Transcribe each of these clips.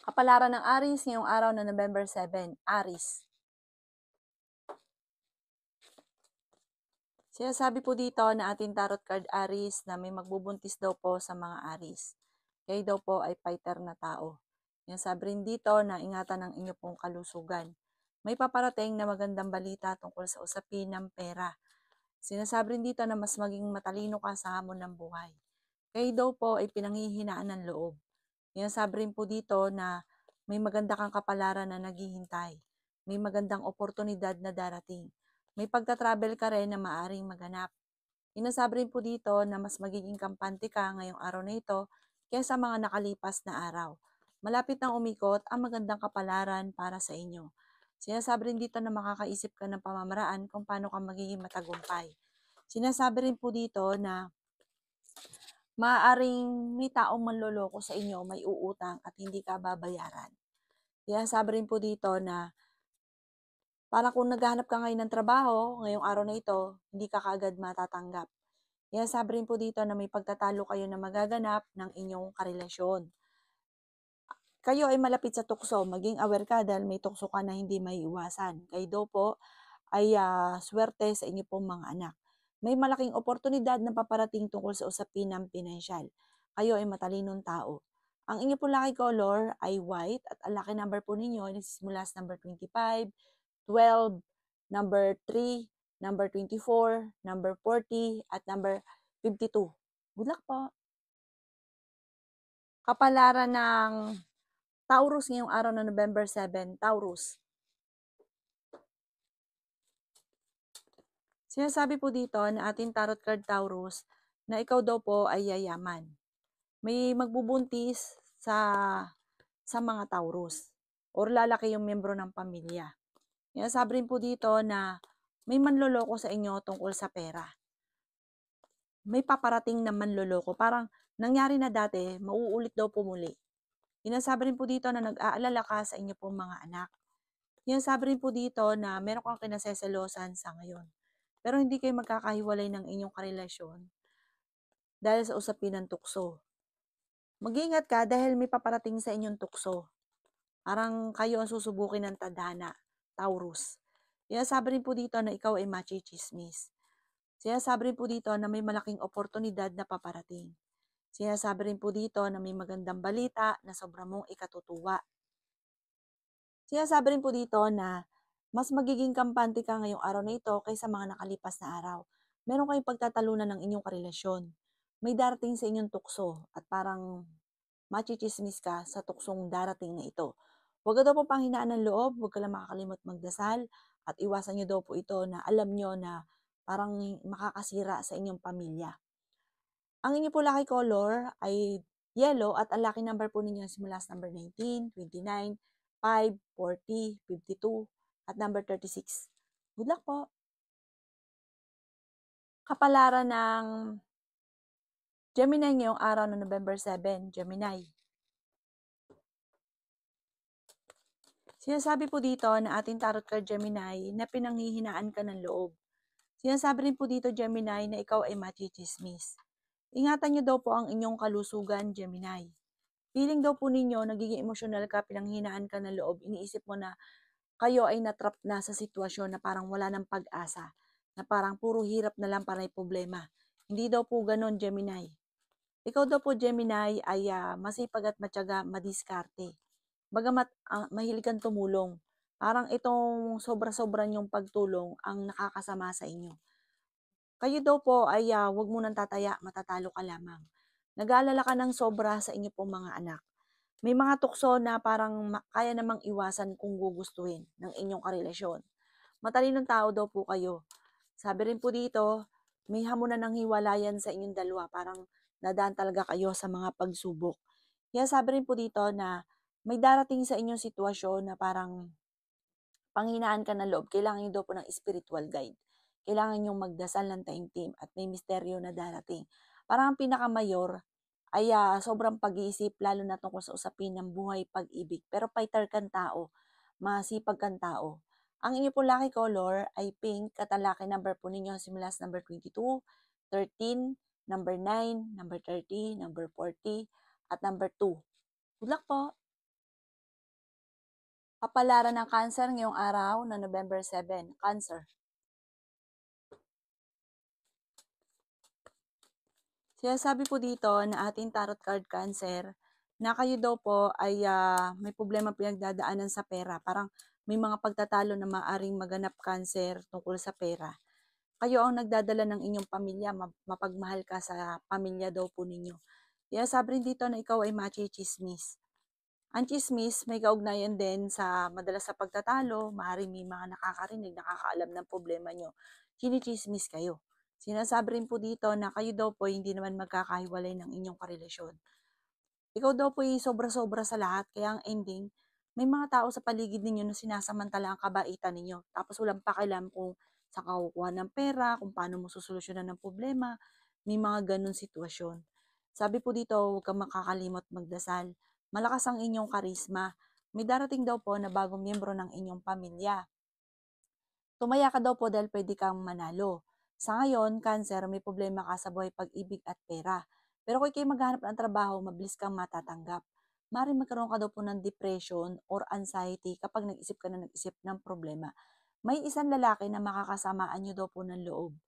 Kapalaran ng Aries ngayong araw na November 7, Aries. Sinasabi po dito na ating tarot card Aries na may magbubuntis daw po sa mga Aries. Kayo daw po ay fighter na tao. Yan sabi rin dito na ingatan ang inyo pong kalusugan. May paparating na magandang balita tungkol sa usapin ng pera. Sinasabi rin dito na mas maging matalino ka sa hamon ng buhay. Kayo daw po ay pinanghihinaan ng loob. Yan sabi rin po dito na may maganda kang kapalaran na naghihintay. May magandang oportunidad na darating. May pagta-travel ka rin na maaring maganap. Inasabi rin po dito na mas magiging kampante ka ngayong araw na ito kaysa mga nakalipas na araw. Malapit nang umikot ang magandang kapalaran para sa inyo. Sinasabi rin dito na makakaisip ka ng pamamaraan kung paano ka magiging matagumpay. Sinasabi rin po dito na maaaring may taong manloloko sa inyo, may uutang at hindi ka babayaran. Sinasabi rin po dito na para kung naghahanap ka ngayon ng trabaho, ngayong araw na ito, hindi ka kaagad matatanggap. Sinasabi rin po dito na may pagtatalo kayo na magaganap ng inyong karelasyon. Kayo ay malapit sa tukso, maging aware ka dahil may tukso ka na hindi maiiwasan. Kayo daw po ay swerte sa inyo pong mga anak. May malaking oportunidad na paparating tungkol sa usapin ng pinansyal. Kayo ay matalinong tao. Ang inyo pong lucky color ay white at ang lucky number po ninyo ay nagsisimula sa number 25, 12, number 3, number 24, number 40, at number 52. Good luck po! Kapalaran ng Taurus ngayong araw na November 7, Taurus. Sinasabi po dito na ating tarot card Taurus na ikaw daw po ay yayaman. May magbubuntis sa mga Taurus or lalaki yung miyembro ng pamilya. Sinasabi rin po dito na may manloloko sa inyo tungkol sa pera. May paparating na manloloko. Parang nangyari na dati, mauulit daw po muli. Sinasabi rin po dito na nag-aalala ka sa inyo pong mga anak. Sinasabi rin po dito na meron kang kinaseselosan sa ngayon. Pero hindi kayo magkakahiwalay ng inyong karelasyon dahil sa usapin ng tukso. Mag-iingat ka dahil may paparating sa inyong tukso. Parang kayo ang susubukin ng tadhana, Taurus. Sinasabi rin po dito na ikaw ay machichismis. Sinasabi rin po dito na may malaking oportunidad na paparating. Sinasabi rin po dito na may magandang balita na sobra mong ikatutuwa. Sinasabi rin po dito na mas magiging kampante ka ngayong araw na ito kaysa mga nakalipas na araw. Meron kayong pagtatalunan ng inyong karelasyon. May darating sa inyong tukso at parang machichismis ka sa tuksong darating na ito. Huwag ka daw po panghinaan ng loob, huwag ka lang makakalimot magdasal at iwasan nyo daw po ito na alam nyo na parang makakasira sa inyong pamilya. Ang inyo po lucky color ay yellow at ang lucky number po ninyo simula sa number 19, 29, 5, 40, 52, at number 36. Good luck po! Kapalaran ng Gemini ngayong araw ng November 7, Gemini. Sinasabi po dito na ating tarot card Gemini na pinanghihinaan ka ng loob. Sinasabi rin po dito Gemini na ikaw ay machichismis. Ingatan niyo daw po ang inyong kalusugan Gemini. Feeling daw po ninyo, nagiging emosyonal ka, pinanghinaan ka ng loob, iniisip mo na kayo ay natrap na sa sitwasyon na parang wala ng pag-asa, na parang puro hirap na lang para may problema. Hindi daw po ganon, Gemini. Ikaw daw po, Gemini, ay masipag at matyaga, madiskarte. Bagamat mahilig kang tumulong, parang itong sobra-sobra niyong pagtulong ang nakakasama sa inyo. Kayo daw po ay huwag mo nang tataya, matatalo ka lamang. Nag-aalala ka ng sobra sa inyo pong mga anak. May mga tukso na parang kaya namang iwasan kung gugustuhin ng inyong karelasyon. Matalinong tao daw po kayo. Sabi rin po dito, may hamunan ng hiwalayan sa inyong dalawa. Parang dadaan talaga kayo sa mga pagsubok. Kaya sabi rin po dito na may darating sa inyong sitwasyon na parang panghinaan ka ng loob. Kailangan nyo daw po ng spiritual guide. Kailangan nyo magdasal ng taimtim at may misteryo na darating. Parang ang pinakamayor ay sobrang pag-iisip lalo na tungkol sa usapin ng buhay pag-ibig. Pero fighter kang tao, masipag kang tao. Ang inyo po lucky color ay pink at ang lucky number po ninyo simula sa number 22, 13, number 9, number 30, number 40, at number 2. Good luck po! Kapalaran ng Cancer ngayong araw na November 7. Cancer. Sinasabi po dito na ating tarot card Cancer na kayo daw po ay may problema pinagdadaanan sa pera. Parang may mga pagtatalo na maaring maganap Cancer tungkol sa pera. Kayo ang nagdadala ng inyong pamilya, mapagmahal ka sa pamilya daw po ninyo. Sinasabi rin dito na ikaw ay machichismis. Ang chismis may kaugnayan din sa madalas sa pagtatalo, maaaring may mga nakakarinig, nakakaalam ng problema nyo. Chinichismis kayo. Sinasabi rin po dito na kayo daw po hindi naman magkakahiwalay ng inyong karelasyon. Ikaw daw po ay sobra-sobra sa lahat, kaya ang ending, may mga tao sa paligid ninyo na sinasamantala ang kabaitan ninyo. Tapos walang pakialam kung sa kukuha ng pera, kung paano mo susolusyonan ng problema, may mga ganun sitwasyon. Sabi po dito, huwag kang makakalimot magdasal. Malakas ang inyong karisma. May darating daw po na bagong miyembro ng inyong pamilya. Tumaya ka daw po dahil pwede kang manalo. Sa ngayon, Cancer, may problema ka sa buhay pag-ibig at pera. Pero kung kayo maghanap ng trabaho, mabilis kang matatanggap. Maaaring magkaroon ka daw po ng depression or anxiety kapag nag-isip ka na nag-isip ng problema. May isang lalaki na makakasamaan nyo daw po ng loob.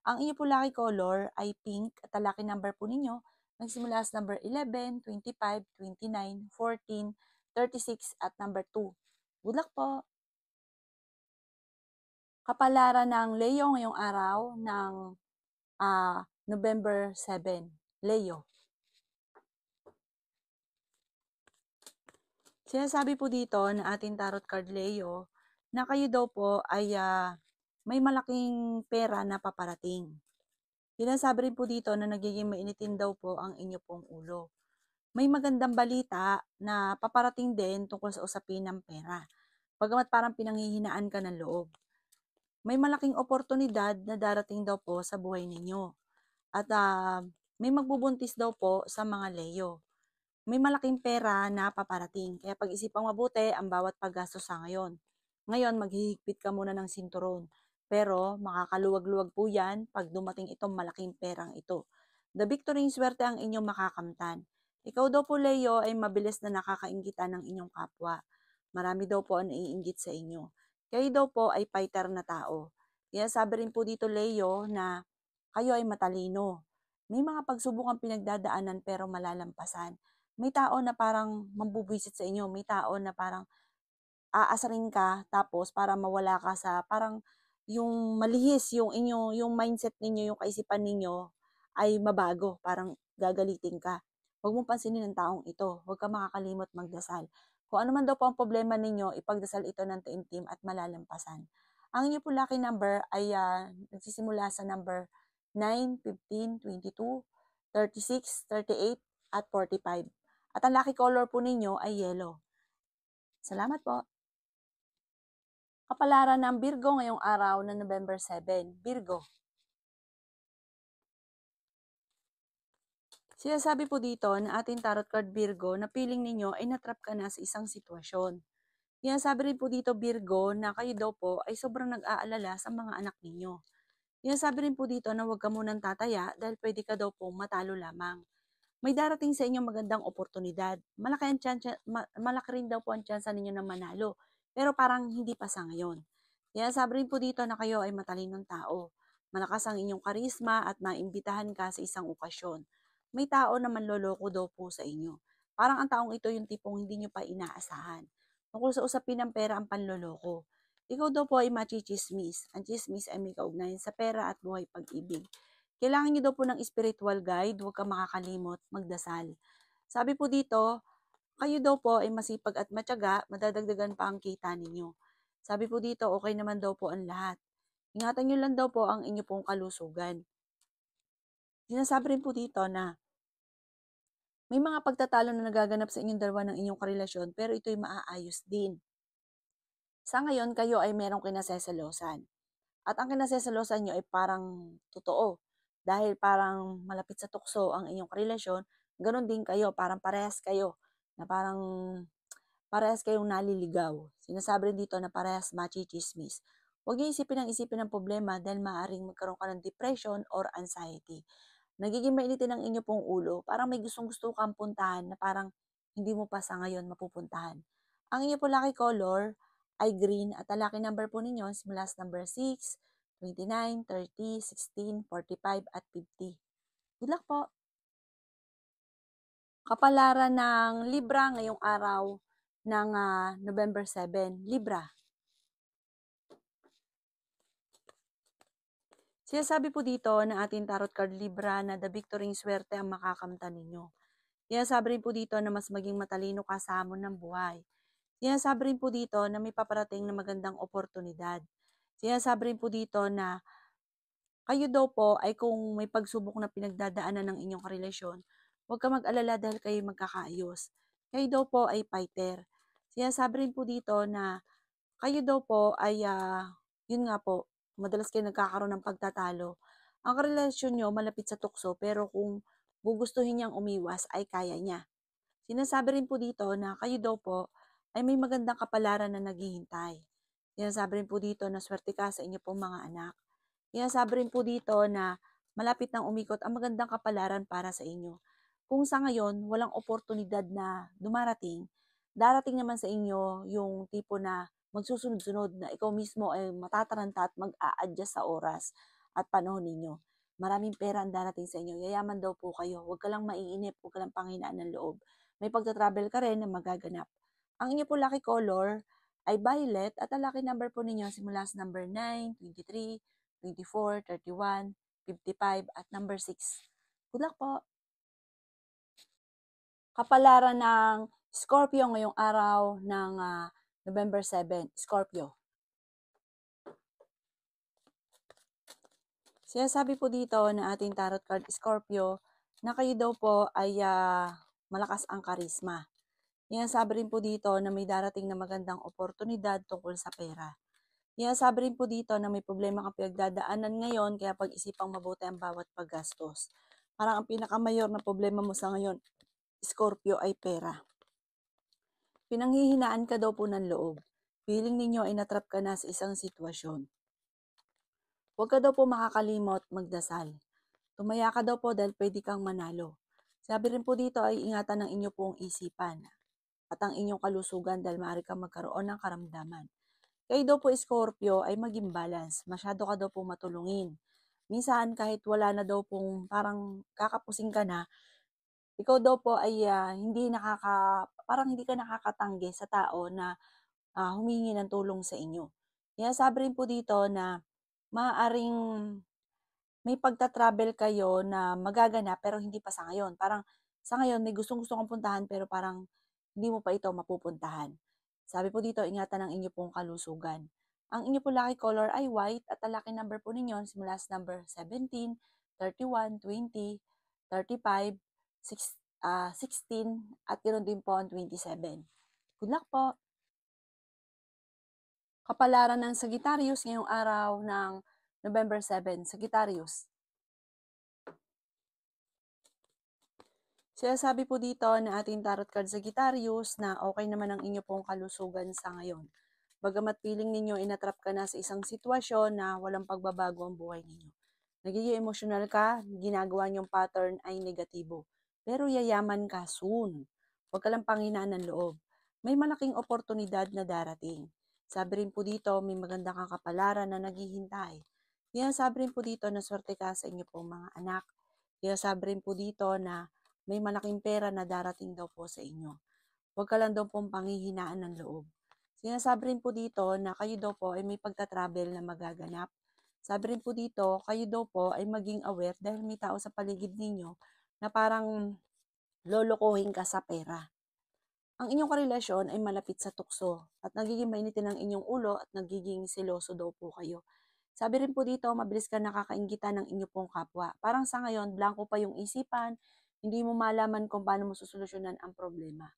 Ang inyo po lucky color ay pink at ang lucky number po ninyo nagsimula sa number 11, 25, 29, 14, 36 at number 2. Good luck po! Kapalaran ng Leo ngayong araw ng November 7. Leo. Sinasabi po dito na ating tarot card Leo na kayo daw po ay may malaking pera na paparating. Sinasabi rin po dito na nagiging mainitin daw po ang inyo pong ulo. May magandang balita na paparating din tungkol sa usapin ng pera. Bagamat parang pinanghihinaan ka ng loob. May malaking oportunidad na darating daw po sa buhay ninyo. At may magbubuntis daw po sa mga Leo. May malaking pera na paparating. Kaya pag-isipang mabuti ang bawat paggastos sa ngayon. Ngayon, maghihigpit ka muna ng sinturon. Pero makakaluwag-luwag po yan pag dumating itong malaking perang ito. The victory swerte ang inyong makakamtan. Ikaw daw po, Leo, ay mabilis na nakakainggitan ng inyong kapwa. Marami daw po ang naiinggit sa inyo. Kayo daw po ay fighter na tao. Kaya sabi rin po dito, Leo, na kayo ay matalino. May mga pagsubok ang pinagdadaanan pero malalampasan. May tao na parang mambubwisit sa inyo. May tao na parang aasarin ka tapos para mawala ka sa parang yung malihis yung mindset ninyo, yung kaisipan ninyo ay mabago, parang gagalitin ka. Huwag mong pansinin ang taong ito. Huwag ka makakalimot magdasal. Kung ano man daw po ang problema ninyo, ipagdasal ito ng taimtim at malalampasan. Ang inyo po lucky number ay nagsisimula sa number 9, 15, 22, 36, 38, at 45. At ang lucky color po ninyo ay yellow. Salamat po. Kapalaran ng Virgo ngayong araw na November 7. Virgo. Sinasabi po dito na ating tarot card Virgo na feeling ninyo ay natrap ka na sa isang sitwasyon. Sinasabi rin po dito Virgo na kayo daw po ay sobrang nag-aalala sa mga anak ninyo. Sinasabi rin po dito na huwag ka munang tataya dahil pwede ka daw pong matalo lamang. May darating sa inyo magandang oportunidad. Malaki rin daw po ang tsansa ninyo na manalo. Pero parang hindi pa sa ngayon. Kaya sabi rin po dito na kayo ay matalinong tao. Malakas ang inyong karisma at maimbitahan ka sa isang okasyon. May tao na manloloko daw po sa inyo. Parang ang taong ito yung tipong hindi nyo pa inaasahan. Tungkol sa usapin ng pera ang panloloko. Ikaw daw po ay machichismis. Ang chismis ay may kaugnayan sa pera at buhay pag-ibig. Kailangan niyo daw po ng spiritual guide, huwag kang makakalimot, magdasal. Sabi po dito, kayo daw po ay masipag at matyaga, madadagdagan pa ang kita ninyo. Sabi po dito, okay naman daw po ang lahat. Ingatan niyo lang daw po ang inyo pong kalusugan. Sinasabi rin po dito na may mga pagtatalo na nagaganap sa inyong dalawa ng inyong karelasyon pero ito'y maaayos din. Sa ngayon, kayo ay merong kinaseselosan. At ang kinaseselosan nyo ay parang totoo. Dahil parang malapit sa tukso ang inyong relasyon, ganun din kayo, parang parehas kayong naliligaw. Sinasabi rin dito na parehas machichismis. Huwag niyo isipin ng problema dahil maaaring magkaroon ka ng depression or anxiety. Nagiging mainitin ang inyo pong ulo, parang may gustong-gusto kang puntahan na parang hindi mo pa sa ngayon mapupuntahan. Ang inyo po lucky color ay green at ang lucky number po ninyo simula sa number 6, 29, 30, 16, 45 at 50. Good luck po! Kapalaran ng Libra ngayong araw ng November 7. Libra. Sinasabi po dito ng ating tarot card Libra na the victory swerte ang makakamtan ninyo. Sinasabi rin po dito na mas maging matalino ka sa hamon ng buhay. Sinasabi rin po dito na may paparating na magandang oportunidad. Sinasabi rin po dito na kayo daw po ay kung may pagsubok na pinagdadaanan ng inyong karelasyon, huwag ka mag-alala dahil kayo magkakaayos. Kayo daw po ay fighter. Sinasabi rin po dito na kayo daw po ay, yun nga po, madalas kayo nagkakaroon ng pagtatalo. Ang karelasyon nyo malapit sa tukso pero kung gugustuhin niyang umiwas ay kaya niya. Sinasabi rin po dito na kayo daw po ay may magandang kapalaran na naghihintay. Sinasabi rin po dito na swerte ka sa inyo pong mga anak. Sinasabi rin po dito na malapit nang umikot ang magandang kapalaran para sa inyo. Kung sa ngayon walang oportunidad na dumarating, darating naman sa inyo yung tipo na magsusunod-sunod na ikaw mismo ay matataranta at mag-a-adjust sa oras at panahon ninyo. Maraming pera ang darating sa inyo. Yayaman daw po kayo. Huwag ka lang maiinip, huwag ka lang panghinaan ng loob. May pagta-travel ka rin na magaganap. Ang inyo po lucky color ay violet at ang lucky number po ninyo simula sa number 9, 23, 24, 31, 55 at number 6. Good luck po! Kapalaran ng Scorpio ngayong araw ng November 7. Scorpio. Sinasabi po dito na ating tarot card Scorpio na kayo daw po ay malakas ang karisma. Sinasabi rin po dito na may darating na magandang oportunidad tungkol sa pera. Sinasabi rin po dito na may problema kang pinagdadaanan ngayon kaya pag-isipang mabuti ang bawat paggastos. Parang ang pinakamayor na problema mo sa ngayon, Scorpio, ay pera. Pinanghihinaan ka daw po ng loob. Feeling ninyo ay natrap ka na sa isang sitwasyon. Huwag ka daw po makakalimot magdasal. Tumaya ka daw po dahil pwede kang manalo. Sabi rin po dito ay ingatan ng inyo pong isipan at ang inyong kalusugan dahil maaari kang magkaroon ng karamdaman. Kayo daw po Scorpio ay maging balance. Masyado ka daw po matulungin. Minsan kahit wala na daw pong parang kakapusing ka na, ikaw daw po ay parang hindi ka nakakatanggi sa tao na humingi ng tulong sa inyo. Sabi rin po dito na maaaring may pagta-travel kayo na magaganap pero hindi pa sa ngayon. Parang sa ngayon may gustong-gusto kang puntahan pero parang hindi mo pa ito mapupuntahan. Sabi po dito, ingatan ang inyo pong kalusugan. Ang inyo po lucky color ay white at ang lucky number po ninyo simula sa number 17, 31, 20, 35, 16 at ganoon din po ang 27. Good luck po! Kapalaran ng Sagittarius ngayong araw ng November 7. Sagittarius. Sinasabi po dito na ating tarot card Sagittarius na okay naman ang inyo pong kalusugan sa ngayon. Bagamat feeling ninyo inatrap ka na sa isang sitwasyon na walang pagbabago ang buhay ninyo. Nagiging emotional ka, ginagawa niyong pattern ay negatibo. Pero yayaman ka soon. Huwag ka lang panghinaan ng loob. May malaking oportunidad na darating. Sabi rin po dito, may maganda kang kapalaran na naghihintay. Sabi rin po dito na swerte ka sa inyo pong mga anak. Sabi rin po dito na may malaking pera na darating daw po sa inyo. Huwag ka lang daw pong panghihinaan ng loob. Sinasabi rin po dito na kayo daw po ay may pagta-travel na magaganap. Sabi rin po dito, kayo daw po ay maging aware dahil may tao sa paligid ninyo na parang lolokohin ka sa pera. Ang inyong karelasyon ay malapit sa tukso at nagiging mainitin ang inyong ulo at nagiging seloso daw po kayo. Sabi rin po dito, mabilis ka nakakainggitan ng inyo pong kapwa. Parang sa ngayon, blanco pa yung isipan, hindi mo malaman kung paano mo susolusyonan ang problema.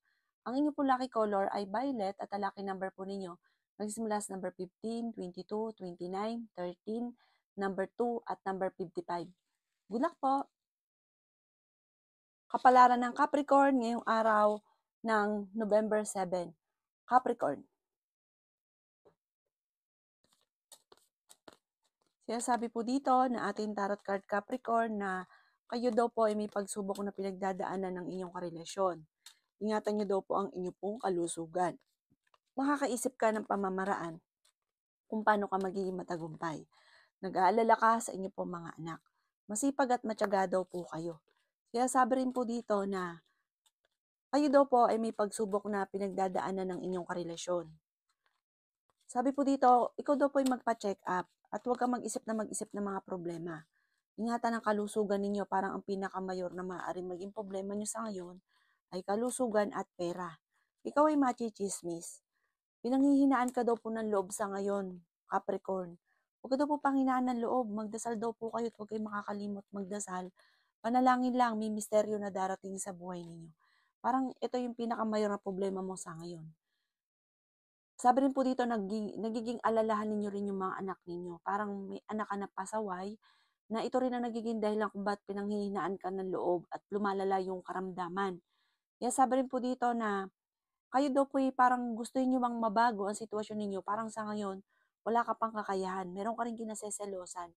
Ang inyo pong lucky color ay violet at ang lucky number po ninyo magsisimula sa number 15, 22, 29, 13, number 2 at number 55. Good luck po! Kapalaran ng Capricorn ngayong araw ng November 7. Capricorn. Sinasabi po dito na ating tarot card Capricorn na kayo daw po ay may pagsubok na pinagdadaanan ng inyong karelasyon. Ingatan niyo daw po ang inyong pong kalusugan. makakaisip ka ng pamamaraan kung paano ka magiging matagumpay. Nag-aalala ka sa inyo po mga anak. Masipag at matyaga daw po kayo. Kaya sabi rin po dito na kayo daw po ay may pagsubok na pinagdadaanan ng inyong karelasyon. Sabi po dito, ikaw daw po ay magpa-check up at huwag kang mag-isip ng mga problema. Ingatan ang kalusugan ninyo, parang ang pinakamayor na maaaring maging problema nyo sa ngayon ay kalusugan at pera. Ikaw ay machichismis. Pinanghihinaan ka daw po ng loob sa ngayon, Capricorn. Huwag ka daw po panghinaan ng loob. Magdasal daw po kayo at huwag kayong makakalimot magdasal. Panalangin lang, may misteryo na darating sa buhay ninyo. Parang ito yung pinakamayor na problema mo sa ngayon. Sabi rin po dito, nagiging alalahan ninyo rin yung mga anak ninyo. Parang may anak ka na pasaway, na ito rin ang nagiging dahilan kung ba't pinanghihinaan ka ng loob at lumalala yung karamdaman. Kaya sabi rin po dito na kayo daw po parang gusto niyo bang mabago ang sitwasyon ninyo. Parang sa ngayon, wala ka pang kakayahan. Meron ka rin kinaseselosan.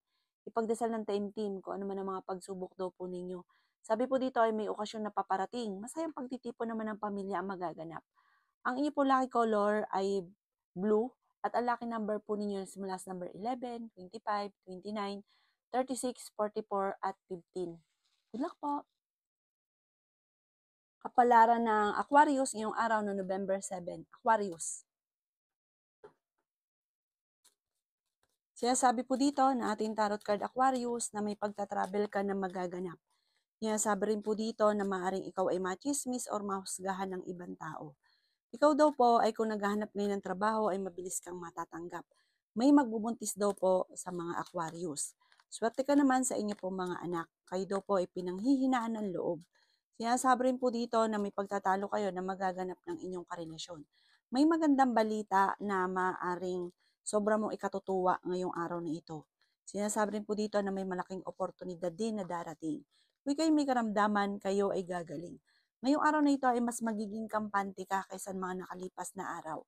Ipagdasal ng taimtim kung ano man ang mga pagsubok daw po ninyo. Sabi po dito ay may okasyon na paparating. Masayang pagtitipon naman ng pamilya ang magaganap. Ang inyo po lucky color ay blue at ang lucky number po ninyo simula sa number 11, 25, 29, 36, 44 at 15. Good luck po! Kapalaran ng Aquarius ngayong araw no November 7. Aquarius. Sinasabi po dito na ating tarot card Aquarius na may pagta-travel ka na magaganap. Sinasabi rin po dito na maaaring ikaw ay machismis or mahusgahan ng ibang tao. Ikaw daw po ay kung naghahanap ngayon ng trabaho ay mabilis kang matatanggap. May magbubuntis daw po sa mga Aquarius. Swerte ka naman sa inyo po mga anak. Kayo daw po ay pinanghihinaan ng loob. Sinasabi rin po dito na may pagtatalo kayo na magaganap ng inyong karelasyon. May magandang balita na maaaring sobra mong ikatutuwa ngayong araw na ito. Sinasabi rin po dito na may malaking oportunidad din na darating. Kung kayo may karamdaman, kayo ay gagaling. Ngayong araw na ito ay mas magiging kampante ka kaysa mga nakalipas na araw.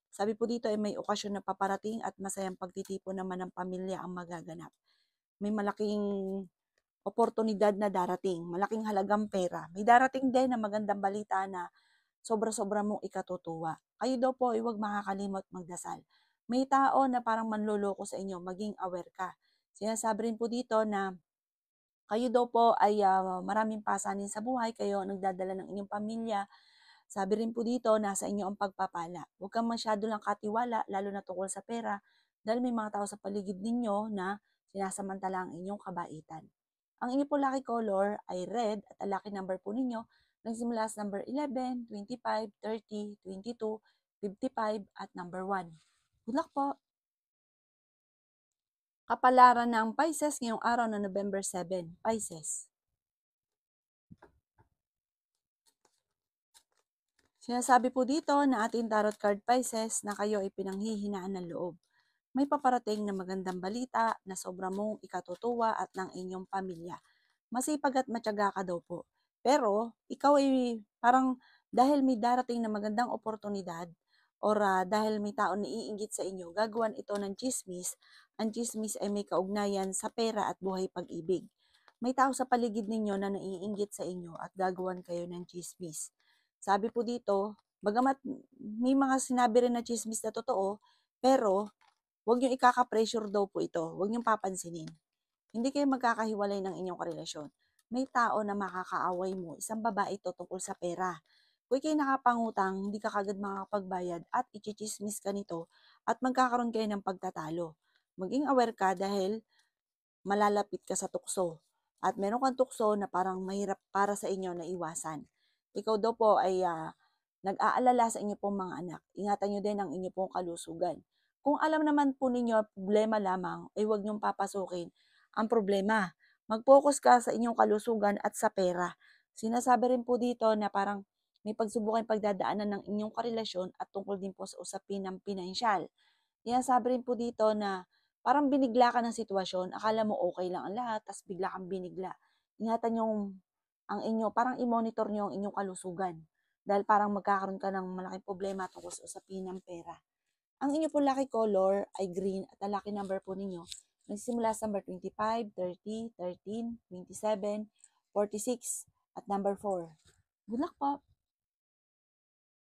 Sabi po dito ay may okasyon na paparating at masayang pagtitipon naman ng pamilya ang magaganap. May malaking oportunidad na darating, malaking halagang pera. May darating din na magandang balita na sobra-sobra mong ikatutuwa. Kayo daw po ay huwag makakalimot magdasal. May tao na parang manloloko sa inyo, maging aware ka. Sinasabi rin po dito na kayo daw po ay maraming pasanin sa buhay, kayo nagdadala ng inyong pamilya. Sabi rin po dito, nasa inyo ang pagpapala. Huwag kang masyado lang katiwala, lalo na tungkol sa pera, dahil may mga tao sa paligid ninyo na sinasamantala ang inyong kabaitan. Ang inyo po lucky color ay red at ang lucky number po ninyo nagsimula sa number 11, 25, 30, 22, 55 at number 1. Good luck po! Kapalaran ng Pisces ngayong araw na November 7. Pisces. Sinasabi po dito na ating tarot card Pisces na kayo ay pinanghihinaan ng loob. May paparating na magandang balita na sobra mong ikatutuwa at ng inyong pamilya. Masipag at matyaga ka daw po. Pero ikaw ay parang dahil may darating na magandang oportunidad or dahil may tao na iinggit sa inyo, gagawan ito ng chismis. Ang chismis ay may kaugnayan sa pera at buhay pag-ibig. May tao sa paligid ninyo na naiinggit sa inyo at gagawan kayo ng chismis. Sabi po dito, bagamat may mga sinabi rin na chismis na totoo, pero huwag niyong ikaka-pressure daw po ito. Huwag niyong papansinin. Hindi kayo magkakahiwalay ng inyong karelasyon. May tao na makakaaway mo, isang babae ito tungkol sa pera. Kung kayo nakapangutang, hindi ka kagad makakapagbayad at ichichismis ka nito at magkakaroon kayo ng pagtatalo. Maging aware ka dahil malalapit ka sa tukso. At meron kang tukso na parang mahirap para sa inyo na iwasan. Ikaw daw po ay nag-aalala sa inyo pong mga anak. Ingatan nyo din ang inyo pong kalusugan. Kung alam naman po ninyo problema lamang, ay huwag nyong papasukin ang problema. Mag-focus ka sa inyong kalusugan at sa pera. Sinasabi rin po dito na parang may pagsubok pagdadaanan ng inyong karelasyon at tungkol din po sa usapin ng pinansyal. Sabi rin po dito na parang binigla ka ng sitwasyon, akala mo okay lang ang lahat, tapos bigla kang binigla. Ingatan yung ang inyo, parang i-monitor nyo ang inyong kalusugan. Dahil parang magkakaroon ka ng malaking problema tungkol sa usapin ng pera. Ang inyo po lucky color ay green at ang lucky number po ninyo nagsimula sa number 25, 30, 13, 27, 46 at number 4. Good luck po!